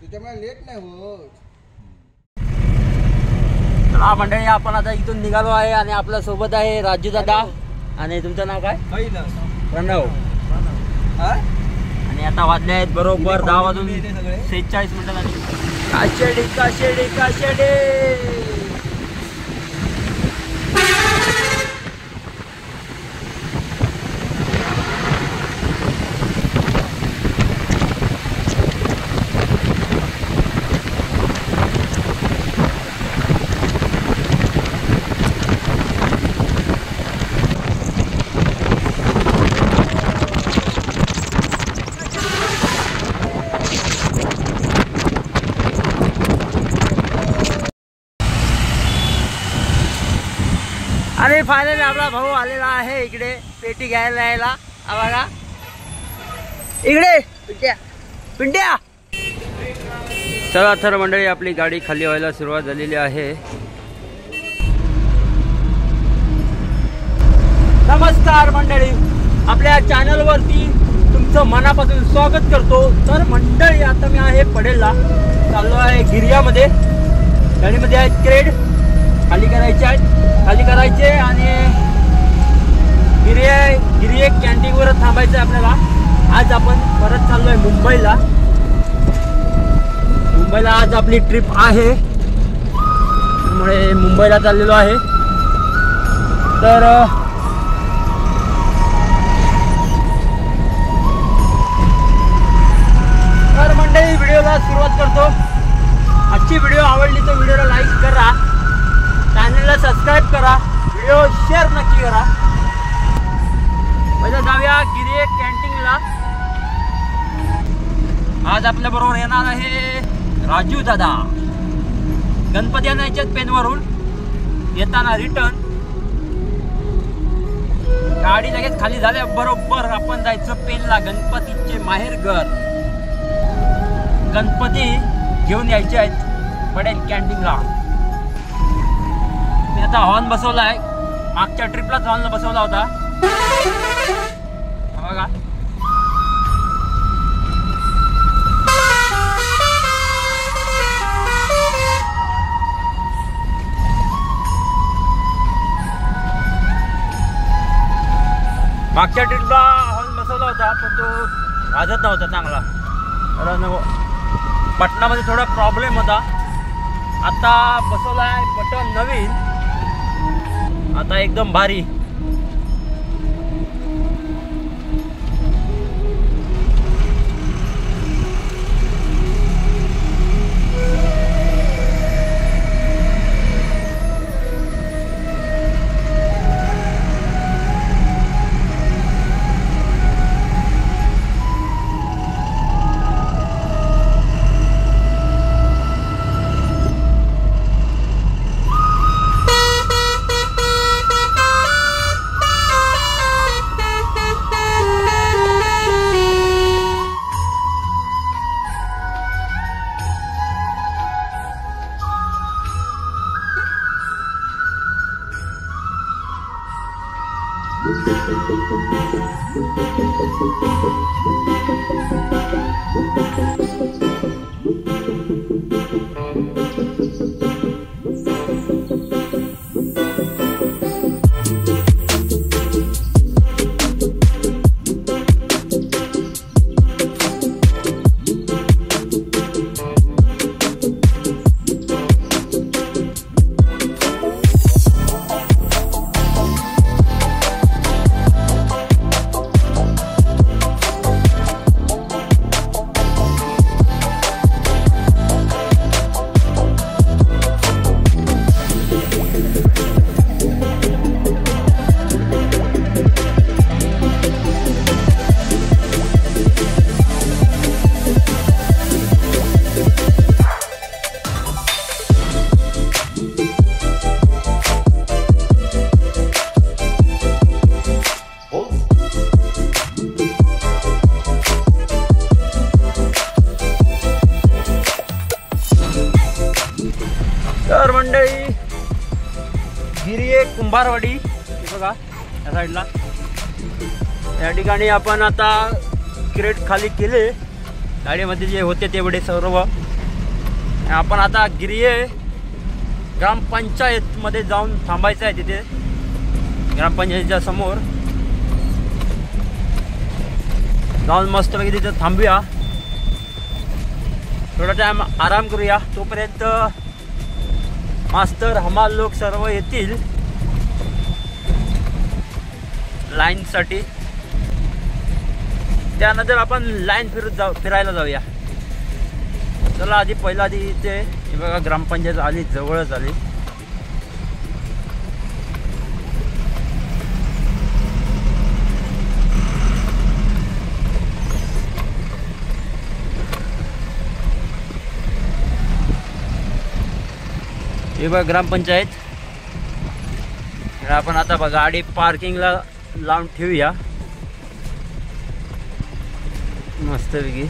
त्याच्यामुळे लेट नाही होत. चला मंडळी, आपण आता इथून निघालो आहे आणि आपल्या सोबत आहे राजू दादा. आणि तुमचं नाव काय? प्रणव. आणि आता वाजले आहेत बरोबर 10 वाजून 46 मिनिटं झाली. काशेडी काशेडी काशेडी. आणि फायनली आपला भाऊ आलेला आहे इकडे पेटी घ्यायला यायला. बघा इकडे पिंट्या पिंट्या. चला तर मंडळी, आपली गाडी खाली व्हायला सुरुवात झालेली आहे. नमस्कार मंडळी, आपल्या चॅनलवरती तुमचं मनापासून स्वागत करतो. तर मंडळी, आता मी आहे पडेलला, चाललो आहे गिरियामध्ये. गाडीमध्ये आहेत क्रेड खाली करायचे आहेत, खाली करायचे आणि गिरिये कॅन्टीनवर थांबायचं आहे आपल्याला. आज आपण परत चाललोय मुंबईला. मुंबईला आज आपली ट्रिप आहे, त्यामुळे मुंबईला चाललेलो आहे. तर मंडळी, व्हिडिओला सुरुवात करतो. आजची व्हिडिओ आवडली तर व्हिडिओला लाईक करा, चॅनलला सबस्क्राईब करा, व्हिडिओ शेअर नक्की करा. पहिले जाऊया गिरिये कॅन्टीनला. आज आपल्या बरोबर येणार आहे राजू दादा. गणपती आणायच्यात पेनवरून येताना रिटर्न. गाडी लगेच खाली झाल्या बरोबर आपण जायचं पेनला, गणपतीचे माहेरघर. गणपती घेऊन यायचे आहेत पडेल कॅन्टीनला. मी आता हॉर्न बसवला आहे, मागच्या ट्रिपलाच हॉर्न बसवला होता. बघा मागच्या ट्रिपला हॉर्न बसवला होता, पण तो वाजत नव्हता चांगला. कारण बटनामध्ये थोडा प्रॉब्लेम होता. आता बसवला आहे बटन नवीन, आता एकदम भारी. तर मंडळी, गिरिये कुंभारवाडी बघा या साईडला. या ठिकाणी आपण आता क्रेट खाली केले. गाडीमध्ये जे होते तेवढे सर्व आपण आता गिरिये ग्रामपंचायत मध्ये जाऊन थांबायचं आहे. तिथे ग्रामपंचायतीच्या समोर जाऊन मस्तपैकी तिथे थांबूया, थोडा टाइम आराम करूया. तोपर्यंत मास्तर हमाल लोक सर्व येतील लाईनसाठी. त्यानंतर आपण लाईन फिरायला जाऊया. चला आधी पहिला आधी इथे हे बघा ग्रामपंचायत आली, जवळच आली. हे बघा ग्रामपंचायत. आपण आता बघा गाडी पार्किंगला लावून ठेवूया मस्तपैकी.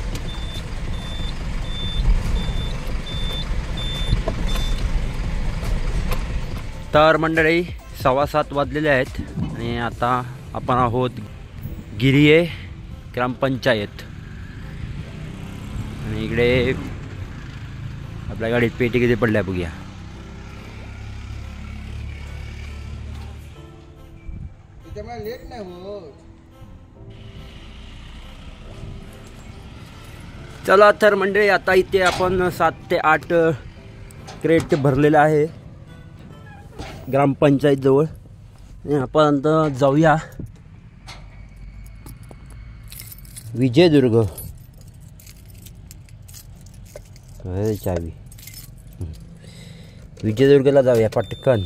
तर मंडळी 7:15 वाजलेले आहेत आणि आता आपण आहोत गिरिये ग्रामपंचायत. आणि इकडे आपल्या गाडीत पेटी किती पडल्या बघूया. लेट नाही हो. चला तर मंडळी आता इथे आपण 7 ते 8 क्रेट भरलेलं आहे ग्रामपंचायत जवळ. आपण जाऊया विजयदुर्ग. चावी विजयदुर्गला जाऊया पटकन.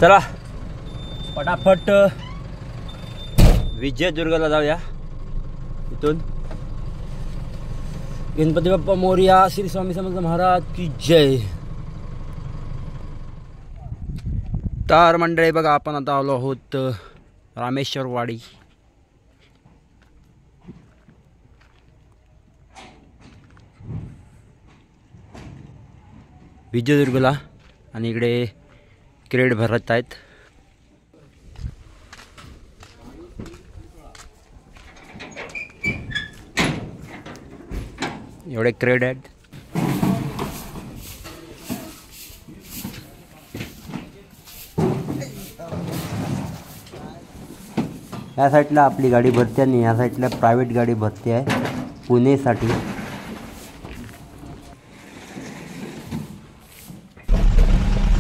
चला पटापट विजयदुर्गला जाऊया. इथून गणपती बाप्पा मोरया, श्री स्वामी समर्थ महाराज की जय. तर मंडळी बघा आपण आता आलो आहोत रामेश्वरवाडी. विजयदुर्गला. आणि इकडे क्रेड भरत आहेत. एवढे क्रेड आहेत. या साईडला आपली गाडी भरते आणि या साईडला प्रायव्हेट गाडी भरते आहे पुणेसाठी.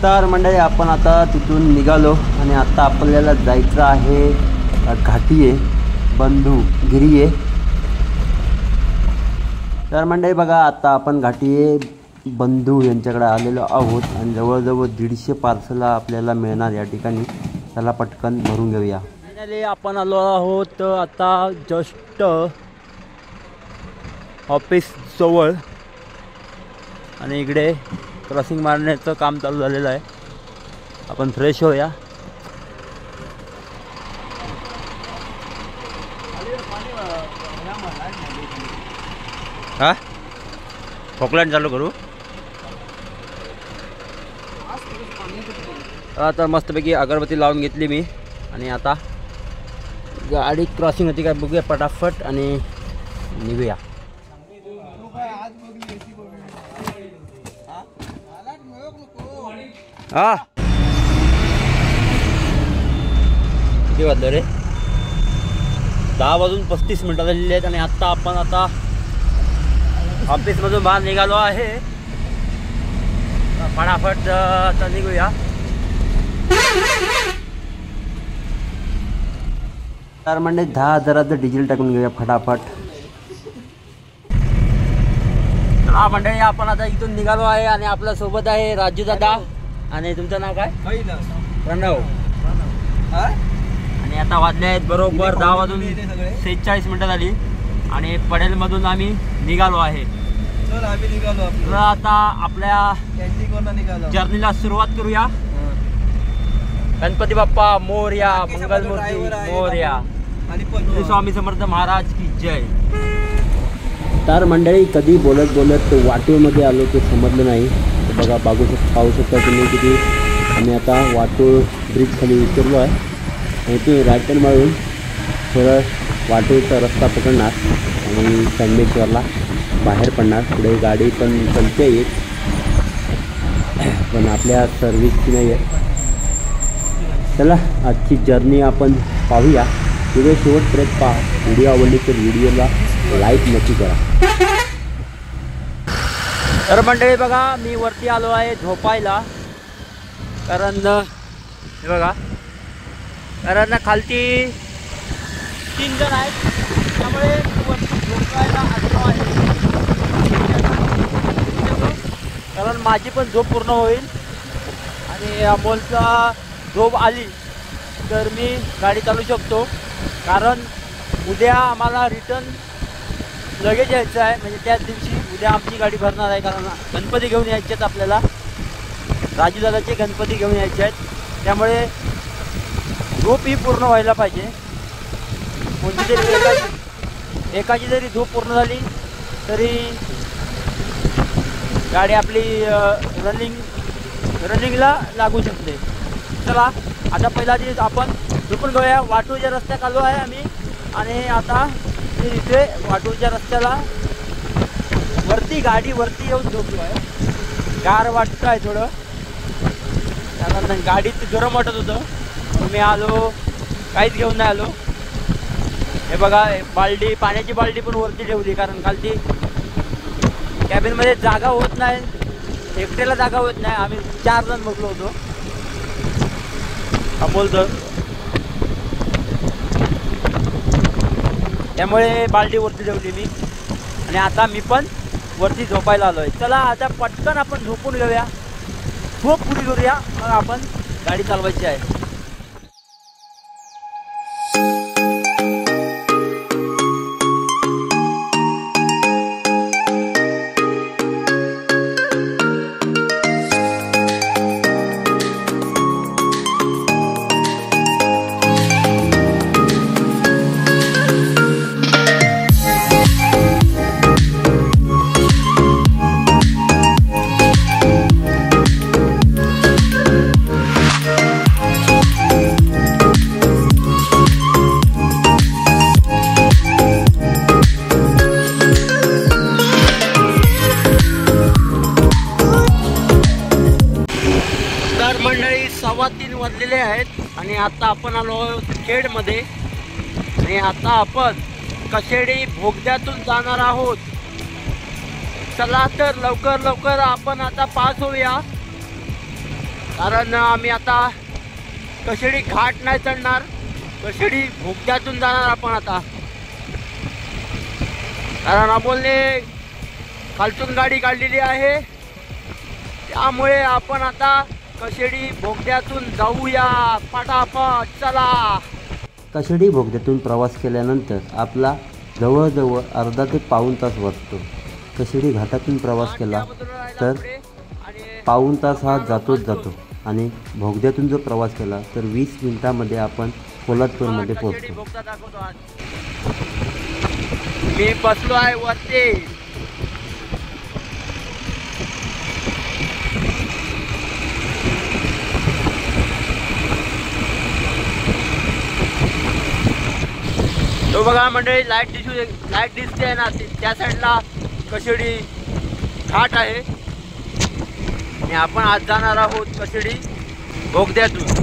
तर मंडळी आपण आता तिथून निघालो आणि आता आपल्याला जायचं आहे घाटिये बंधू गिरिये. तर मंडळी बघा आता आपण घाटिये बंधू यांच्याकडे आलेलो आहोत आणि जवळजवळ 150 पार्सल आपल्याला मिळणार या ठिकाणी. त्याला पटकन भरून घेऊया. फायनली आपण आलो आहोत आता जस्ट ऑफिस जवळ. आणि इकडे क्रॉसिंग मारण्याचं काम चालू झालेलं आहे. आपण फ्रेश होऊया. हा खोकलाईन चालू करू. तर मस्तपैकी अगरबत्ती लावून घेतली मी आणि आता गाडी क्रॉसिंग होती काय बघूया पटापट आणि निघूया. हा किती वाजलं रे? 10:35 झालेले आहेत आणि आता आपण आता ऑफिसमधून बाहेर निघालो आहे. फटाफट आता निघूया. तर म्हणजे 10,000चं डिझेल टाकून घेऊया फटाफट. हा मंडळी आपण आता इथून निघालो आहे आणि आपल्या सोबत आहे राजू दादा. आणि तुमचं नाव काय? प्रणव. आणि आता वाजले आहेत बरोबर 10:46 झाली आणि पडेलमधून आम्ही निघालो आहे. तर आता आपल्या जर्नीला सुरुवात करूया. गणपती बाप्पा मोरया, मंगलमूर्ती मोरया, श्री स्वामी समर्थ महाराज की जय. तर मंडळी कधी बोलत बोलत वाटूळमध्ये आलो ते समजलं नाही. तर बघा पाहू शकता तुम्ही किती. आम्ही आता वाटूळ ब्रिज खाली उतरलो आहे इथून राईट टर्न मारून थोडं वाटूचा रस्ता पकडणार आणि संगमेश्वरला बाहेर पडणार. पुढे गाडी पण चलते येत पण आपल्या सर्व्हिसची नाही आहे. चला आजची जर्नी आपण पाहूया. व्हिडिओ शेवटपर्यंत पहा. व्हिडिओ आवडली तर व्हिडिओला लाईक नक्की करा. तर मंडळी बघा, मी वरती आलो आहे झोपायला. कारण हे बघा, कारण खालती 3 जण आहेत, त्यामुळे वरती झोपायला आलो आहे. कारण माझी पण झोप पूर्ण होईल आणि अमोलचा झोप आली तर मी गाडी चालू शकतो. कारण उद्या आम्हाला रिटर्न लगेच यायचं आहे. म्हणजे त्याच दिवशी उद्या आमची गाडी भरणार आहे. कारण गणपती घेऊन यायचे आहेत आपल्याला, राजूदादाचे गणपती घेऊन यायचे आहेत. त्यामुळे झोप ही पूर्ण व्हायला पाहिजे. कोणती तरी एकाची जरी झोप पूर्ण झाली तरी गाडी आपली रनिंगला लागू शकते. चला आता पहिला दिवस आपण झोपून घेऊया. वाटूच्या रस्त्यात आलो आहे आम्ही आणि आता इथे वाटूच्या रस्त्याला वरती गाडी वरती येऊन झोपलो आहे. गार वाटतं आहे थोडं, कारण गाडीत गरम वाटत होतं. मी आलो, काहीच घेऊन नाही आलो. हे बघा, बाल्डी, पाण्याची बाल्डी पण वरती ठेवली. कारण खालती कॅबिनमध्ये जागा होत नाही, एकट्याला जागा होत नाही. आम्ही 4 जण बसलो होतो. अमोलचं, त्यामुळे बाल्डी वरती ठेवली मी आणि आता मी पण वरती झोपायला आलो आहे. चला आता पटकन आपण झोपून घेऊया, झोप पुरी करूया, मग आपण गाडी चालवायची आहे. मंडळी 3:15 वाजलेले आहेत आणि आता आपण आलो खेडमध्ये आणि आता आपण कशेडी बोगद्यातून जाणार आहोत. चला तर लवकर लवकर आपण आता पास होऊया. कारण आम्ही आता कशेडी घाट नाही चढणार, कशेडी बोगद्यातून जाणार आपण आता. कारण अमोलने खालतून गाडी काढलेली आहे, त्यामुळे आपण आता कशेडी बोगद्यातून जाऊया फटाफट. चला. कशेडी बोगद्यातून प्रवास केल्यानंतर आपला जवळजवळ अर्धा ते पाऊण तास वाचतो. कशेडी घाटातून प्रवास केला तर पाऊण तास हा जातोच जातो आणि बोगद्यातून जर प्रवास केला तर 20 मिनिटांमध्ये आपण पोलादपूरमध्ये पोहोचतो. मी बसलो आहे वरती. तो बघा मंडळी, लाईट दिसते आहे ना, त्या साईडला कशेडी घाट आहे आणि आपण आज जाणार आहोत कशेडी बोगद्यातून.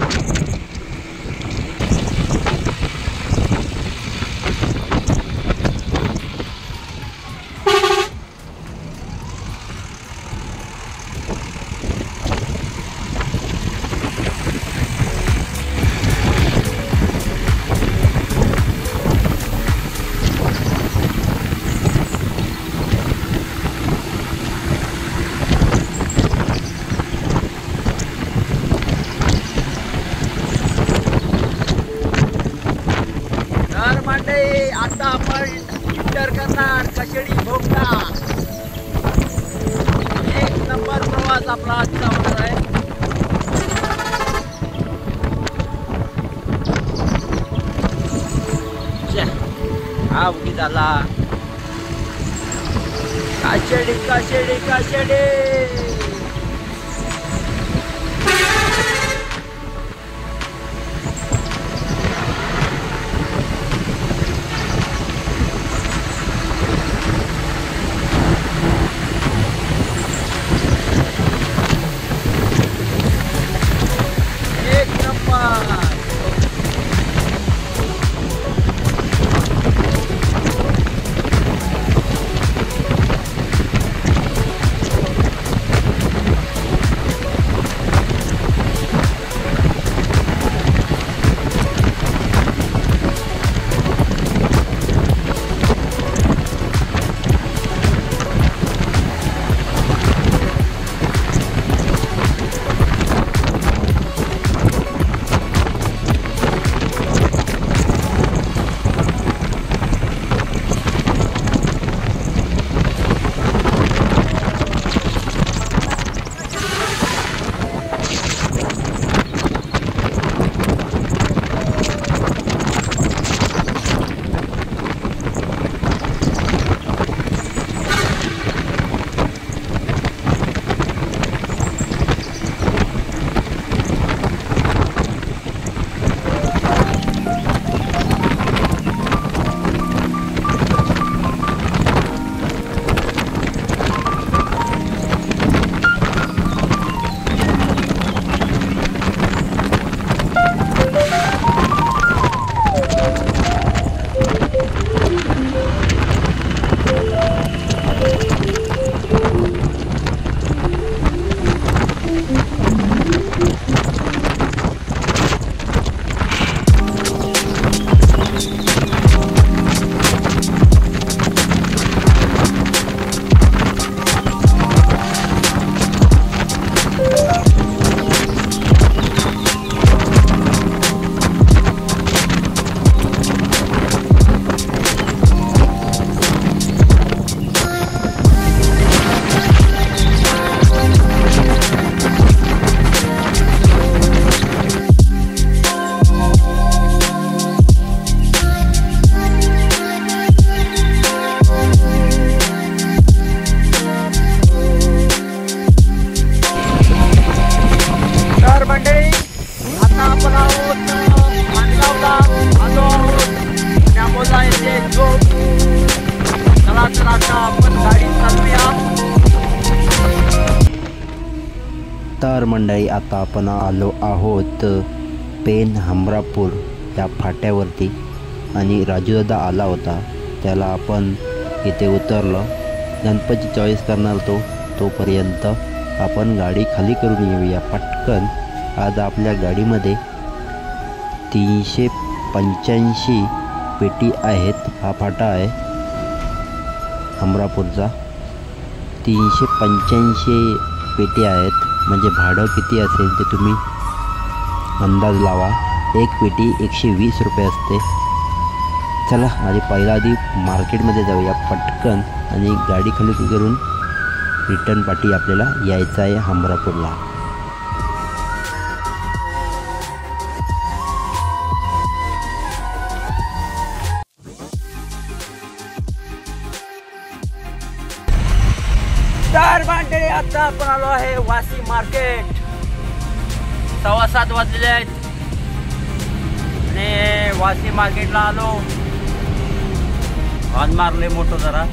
आता आपण इंटर करणार कशेडी बोगदा. 1 नंबर प्रवास आपला आजचा होणार आहे. हा उगी झाला. कशेडी कशेडी कशेडी. तर मंडळी आता आपण आलो आहोत पेन हमरापूर या फाट्यावरती आणि राजूदादा आला होता, त्याला आपण इथे उतरलो. गणपती चॉईस करणार तोपर्यंत आपण गाडी खाली करून येऊया पटकन. आज आपल्या गाडीमध्ये 385 पेटी आहेत. हा फाटा आहे हमरापूरचा. 385 पेटी आहेत, म्हणजे भाडं किती असेल ते तुम्ही अंदाज लावा. एक पेटी 120 रुपये असते. चला आधी मार्केटमध्ये जाऊया पटकन आणि गाडी खाली करून रिटर्न पाठी आपल्याला यायचं आहे हमरापूरला. तर मंडळी आता आपण आलो आहे वाशी मार्केट. 7:15 वाजलेले आहेत आणि वाशी मार्केटला आलो. हॉर्न मारले मोठं जरा.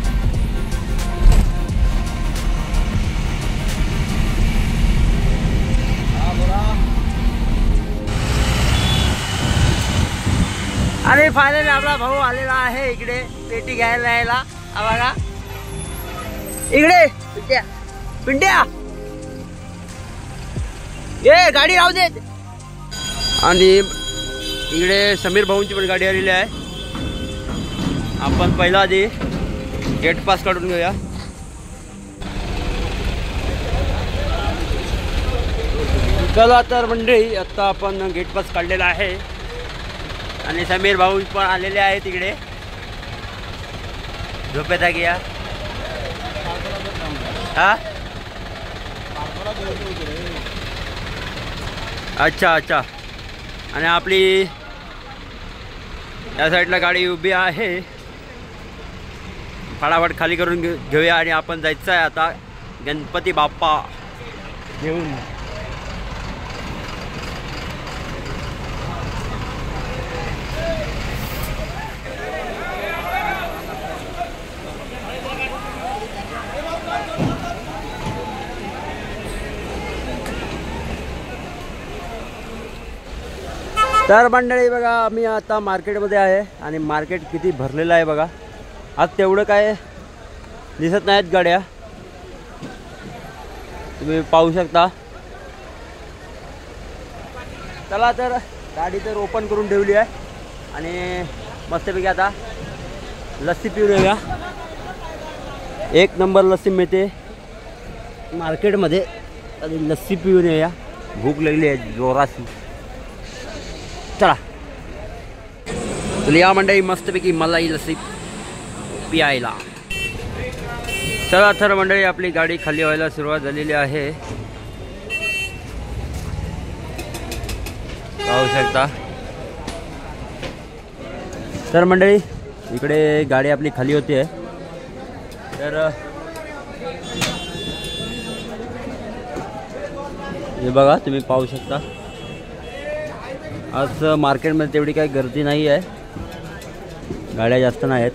आणि फायनली आपला भाऊ आलेला आहे इकडे पेटी घ्यायला यायला. बघा इकडे पिंट्या पिंट्या ये गाडी राहू दे. आणि इकडे समीर भाऊंची पण गाडी आलेली आहे. आपण पहिला आधी गेट पास काढून घेऊया. चला तर मंडळी आता आपण गेट पास काढलेला आहे आणि समीर भाऊ पण आलेले आहेत तिकडे. झोपेता घ्या. हा अच्छा अच्छा. आणि आपली या साईडला गाडी उभी आहे. फटाफट खाली करून घेऊया आणि आपण जायचं आहे आता गणपती बाप्पा घेऊन. तर मंडळी बघा आम्ही आता मार्केटमध्ये आहे आणि मार्केट किती भरलेलं आहे बघा. आज तेवढं काय दिसत नाहीत गाड्या, तुम्ही पाहू शकता. चला तर गाडी तर ओपन करून ठेवली आहे आणि मस्तपैकी आता लस्सी पिऊन येऊया. एक नंबर लस्सी मिळते मार्केटमध्ये. आणि लस्सी पिऊन येऊया. भूक लागली आहे जोराशी. चला या मंडळी मस्तपैकी मलाई लस्सी पियायला. चला तर मंडळी आपली गाडी खाली व्हायला सुरुवात झालेली आहे. पाहू शकता. तर मंडळी इकडे गाडी आपली खाली होती आहे. तर हे बघा तुम्ही पाहू शकता. आज मार्केटमध्ये तेवढी काही गर्दी नाही आहे, गाड्या जास्त नाही आहेत.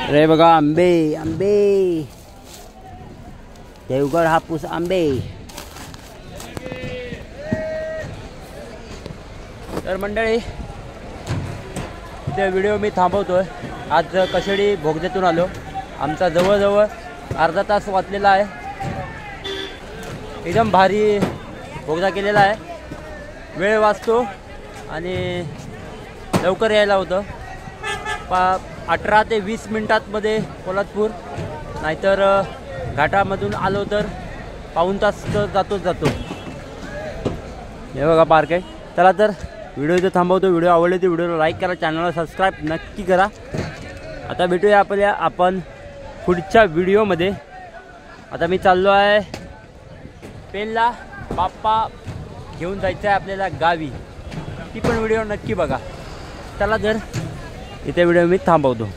अरे बघा आंबे आंबे, देवगड हापूस आंबे. तर मंडळी इथे व्हिडिओ मी थांबवतोय. आज कशेडी भोगद्यातून आलो. आमचा जवळजवळ अर्धा तास वाचलेला आहे. एकदम भारी बोगदा केलेला आहे. वेळ वाचतो आणि लवकर यायला होतं. 18 ते 20 मिनिटांमध्ये पोलादपूर, नाहीतर घाटामधून आलो तर पाऊण तास तर जातो. हे बघा पार्क आहे. चला तर व्हिडिओ इथे थांबवतो. व्हिडिओ आवडले तर व्हिडिओला लाईक करा, चॅनलला सबस्क्राईब नक्की करा. आता भेटूया आपण पुढच्या व्हिडिओमध्ये. आता मी चाललो आहे पेनला. बाप्पा घेऊन जायचं आहे आपल्याला गावी. ती पण व्हिडिओ नक्की बघा. चला तर इथे व्हिडिओ मी थांबवतो.